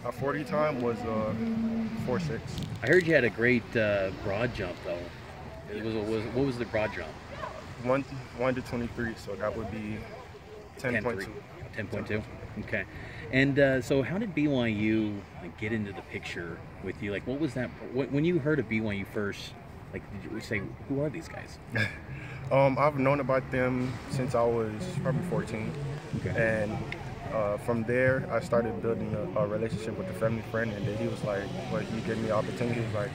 My 40 time was 4.6. I heard you had a great broad jump though. What was the broad jump? 1 to 23, so that would be 10.2. 10.2. Okay. And so, how did BYU like get into the picture with you? Like, what was that when you heard of BYU first? Like, did you say, who are these guys? I've known about them since I was probably 14, Okay. and from there I started building a relationship with a family friend, and then he was like, well, he gave me the opportunity. He was like,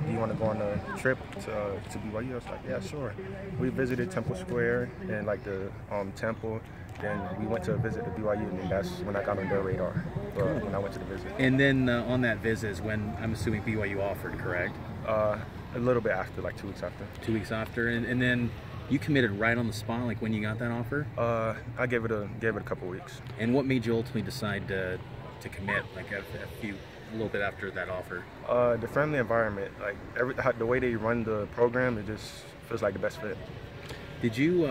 do you want to go on a trip to BYU? I was like, yeah, sure. We visited Temple Square and like the temple. Then we went to visit the BYU, and that's when I got on their radar when I went to the visit. And then on that visit is when I'm assuming BYU offered, correct? A little bit after, like 2 weeks after. 2 weeks after, and then you committed right on the spot, like when you got that offer? I gave it a couple weeks. And what made you ultimately decide to commit, like a little bit after that offer? The family environment, like the way they run the program, it just feels like the best fit. Did you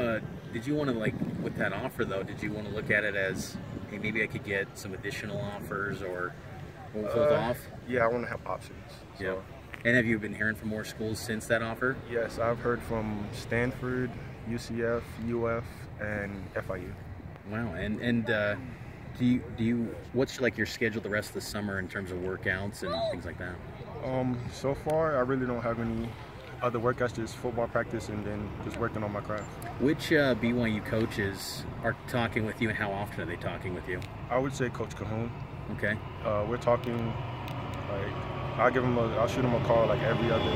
want to, like, with that offer though, did you want to look at it as, hey, maybe I could get some additional offers or hold off? Yeah, I want to have options. So. Yeah. And have you been hearing from more schools since that offer? Yes, I've heard from Stanford, UCF, UF, and FIU. Wow. And do you what's like your schedule the rest of the summer in terms of workouts and things like that? So far I really don't have any other workouts, just football practice and then just working on my craft. Which BYU coaches are talking with you, and how often are they talking with you? I would say Coach Cahoon. Okay. We're talking, like, I'll shoot him a call like every other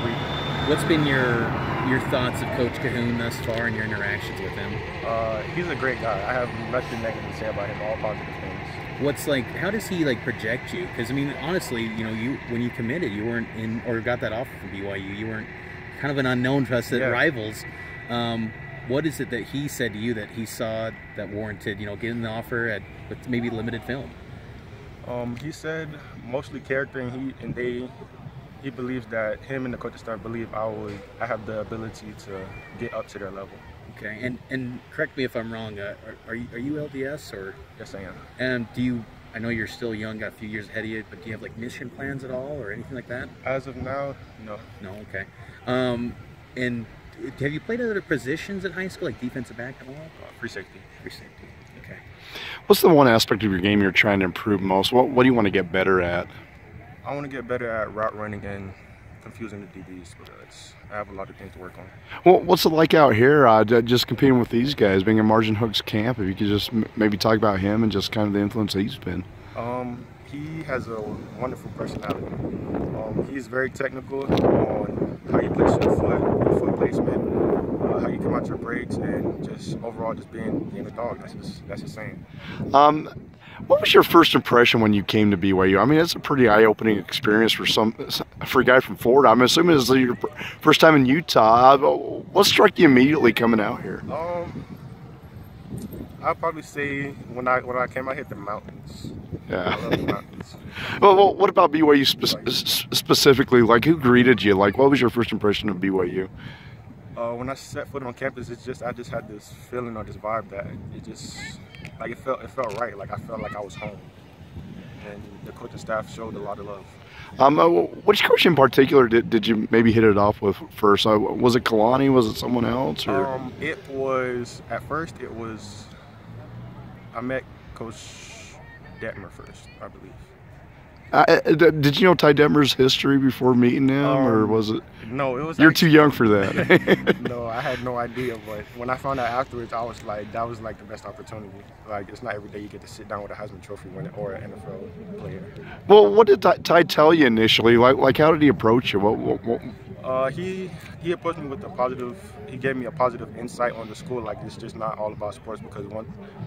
week. What's been your thoughts of Coach Cahoon thus far and your interactions with him? He's a great guy. I have nothing negative to say about him, all positive things. What's like, how does he like project you? Because I mean, honestly, you know, when you committed, you weren't in, or got that offer from BYU, you weren't, kind of an unknown to us rivals. What is it that he said to you that he saw that warranted, you know, getting the offer with maybe limited film? He said mostly character, and he believes that him and the coaching staff believe I have the ability to get up to their level. Okay, and correct me if I'm wrong. Are you LDS or? Yes, I am. And I know you're still young, got a few years ahead of you, but do you have like mission plans at all or anything like that? As of now, no. No, okay. And have you played other positions in high school, like defensive back at all? Free safety. Free safety. Okay. What's the one aspect of your game you're trying to improve most? What do you want to get better at? I want to get better at route running and confusing the DBs, but I have a lot of things to work on. Well, what's it like out here just competing with these guys, being in Margin Hook's camp? If you could just maybe talk about him and just kind of the influence he's been. He has a wonderful personality. He's very technical on how you place your foot placement, how you come out your breaks, and just overall just being a dog. That's his saying. What was your first impression when you came to BYU? I mean, it's a pretty eye-opening experience for a guy from Florida. I'm assuming it's your first time in Utah. What struck you immediately coming out here? I'd probably say when I came, I hit the mountains. Yeah. I love the mountains. Well, what about BYU specifically? Like, who greeted you? Like, what was your first impression of BYU? When I set foot on campus, I just had this feeling or this vibe that it felt right. Like I felt like I was home, and the coaching staff showed a lot of love. Which coach in particular did you maybe hit it off with first? Was it Khymani? Was it someone else? Or? I met Coach Detmer first, I believe. Did you know Ty Detmer's history before meeting him, or was it? No, it was. You're too young for that. No, I had no idea. But when I found out afterwards, I was like, that was like the best opportunity. Like, it's not every day you get to sit down with a Heisman Trophy winner or an NFL player. Well, what did Ty tell you initially? Like, how did he approach you? What? He approached me with a positive. He gave me a positive insight on the school. Like, it's just not all about sports, because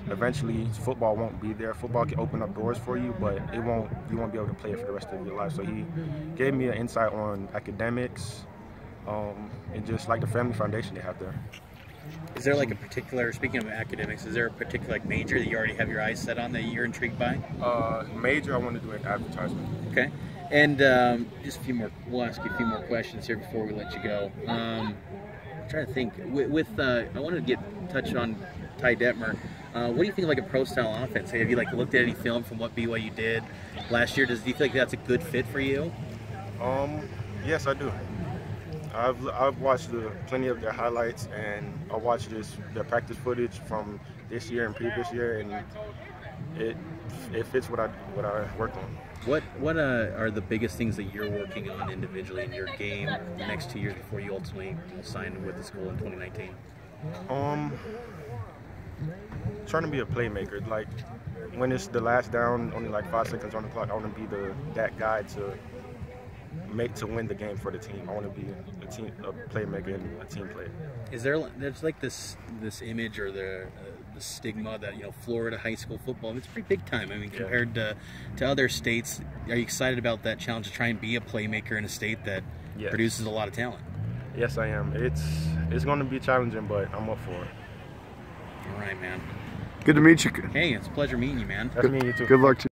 eventually football won't be there. Football can open up doors for you, but you won't be able to play it for the rest of your life. So he gave me an insight on academics, and just like the family foundation they have there. Is there like a particular, speaking of academics, is there a particular like major that you already have your eyes set on that you're intrigued by? Major, I want to do an advertisement. Okay. And just a few more, we'll ask you a few more questions here before we let you go. I'm trying to think. I wanted to touch on Ty Detmer. What do you think of like a pro-style offense? Have you like looked at any film from what BYU did last year? Do you feel like that's a good fit for you? Yes, I do. I've watched plenty of their highlights, and I watched their practice footage from this year and previous year, and it fits what I worked on. What are the biggest things that you're working on individually in your game the next 2 years before you ultimately will sign with the school in 2019? Trying to be a playmaker. Like when it's the last down, only like 5 seconds on the clock, I want to be that guy to win the game for the team. I want to be a playmaker and a team player. Is there's like this image or the stigma that, you know, Florida high school football, it's pretty big time. I mean, compared to other states. Are you excited about that challenge to try and be a playmaker in a state that produces a lot of talent? Yes, I am. It's going to be challenging, but I'm up for it. All right, man. Good to meet you. Hey, it's a pleasure meeting you, man. Nice to meet you too. Good luck to you.